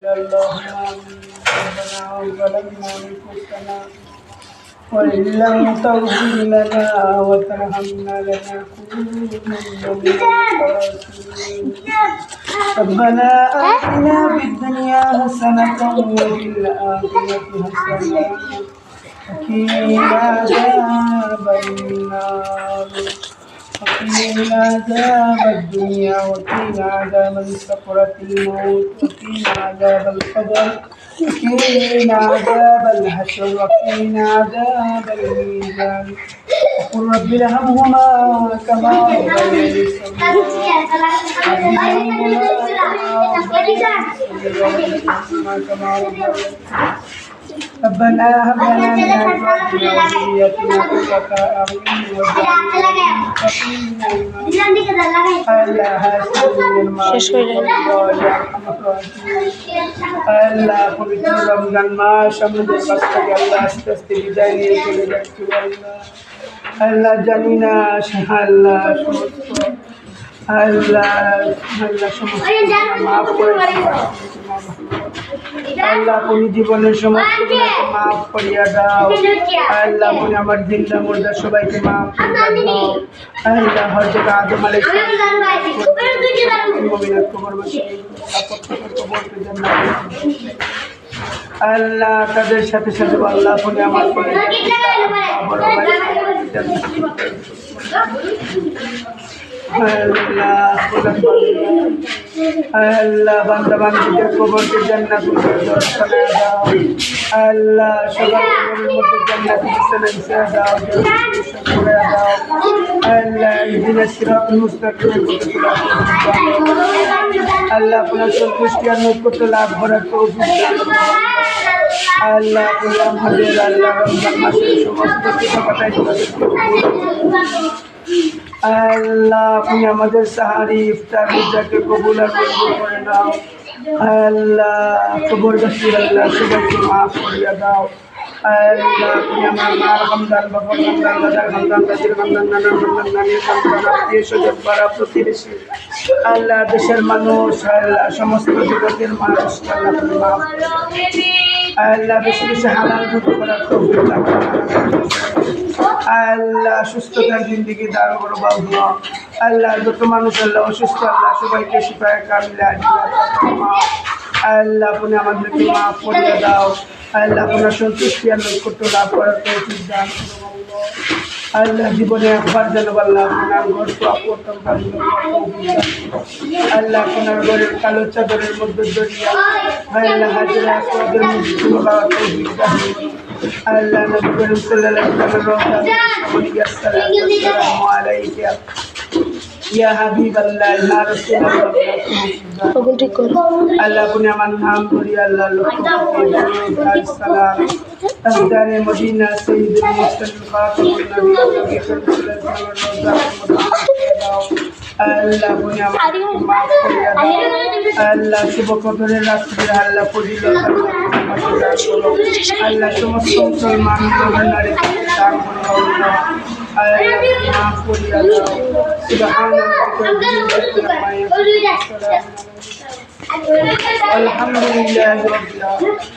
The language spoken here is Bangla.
اللهم ربنا ظلمنا أنفسنا وإن لم تغفر لنا وترحمنا لنكونن من الخاسرين ربنا آتنا في الدنيا حسنة وفي الآخرة حسنة وقنا عذاب النار وقنا عذاب الدنيا وقنا عذاب سكرة الموت وقنا عذاب القبر وقنا عذاب الحشر وقنا عذاب الميزان وقل رب ارحمهما كما ربياني صغيرا ربنا هب لنا من ازواجنا وذرياتنا قرة اعين আল্লাহ পবিত্র রমজান মাস আমাদের কাছ থেকে আল্লাহ আস্তে আস্তে বিদায় নিয়ে চলে যাচ্ছে আল্লাহ জানি না আল্লাহ আল্লাহ আল্লাহ সমস্ত মাফ করে আল্লাহ আপনি জীবনের সমস্ত গুনাহকে মাফ করিয়া দাও আল্লাহ আপনি আমার জিন্দা মুর্দা সবাইকে মাফ করিয়া দাও আল্লাহ হযরত আদম আলাইহিস সালাম মুমিনাত কবরবাসী কবরকে জান্নাত আল্লাহ তাদের সাথে সাথে আল্লাহ আপনি আমার করে বড় ভাই আল্লাহ বান্দা বান্দীদের কবরকে জান্নাতুল ফেরদৌস বানায়া দাও আল্লাহ সবার কবরের মধ্যে জান্নাতুল ফেরদৌস দাও করে দাও আল্লাহ ইহদিনাস সিরাতাল মুস্তাকিম আল্লাহ আপনার সন্তুষ্টি আর নৈকট্য লাভ করার তৌফিক দান আল্লাহ আপনি আমাদের আল্লাহ রমজান মাসের সমস্ত পিঠাপাঠাই আল্লাহ আপনি আমাদের সাহারি ইফতার রোজাকে কবুল আর মঞ্জুর করে নাও আল্লাহ কবরবাসীর আল্লাহ সবাইকে মাফ করিয়া দাও আল্লাহ আপনি আমার মার খানদান বাবার খানদান দাদার খানদান দাদির খানদান নানার খানদান নানির খানদান আত্মীয় স্বজন পাড়া প্রতিবেশী আল্লাহ দেশের মানুষ আল্লাহ সমস্ত জগতের মানুষকে আল্লাহ আপনি মাফ আল্লাহ বেশি বেশি হালাল রুজি করার তৌফিক দান আল্লাহ সুস্থতার জিন্দেগি দান করো বাবা আল্লাহ যত মানুষ আল্লাহ অসুস্থ আল্লাহ সবাইকে শিফায়ে কামিলা আল্লাহ আপনি আমাদেরকে মাফ করে দাও আল্লাহ আপনার সন্তুষ্টি আর নৈকট্য লাভ করার তৌফিক দান করো আল্লাহ জীবনে একবার যেন আল্লাহ আপনার ঘর করতাম আল্লাহ আপনার ঘরের কালো চাদরের মধ্যে দরিয়া আল্লাহ হাজরা আসওয়াদের মধ্যে তৌফিক দান আল্লাহ নবী করিম সাল্লাল্লাহু আলাইহি আসসালামু আলাইকা ইয়া হাবিবাল্লাহ ইয়া রাসূলুল্লাহ আল্লাহ আপনি আমার নাম ধরি আল্লাহ লক্ষ সালাম তাজদারে মদিনা সাইয়্যিদুল মুরসালিন খাতামুন নবী আল্লাহ আপনি আমাকে মাফ করিয়া দাও আল্লাহ শুভ কদরের রাত্রে আল্লাহ ফজিলত আল্লাহ সমস্ত মুসলমান নারী দান করো মাফ করিয়া দাও সুবহানাল্লাহ আলহামদুলিল্লাহি রাব্বিল আলামিন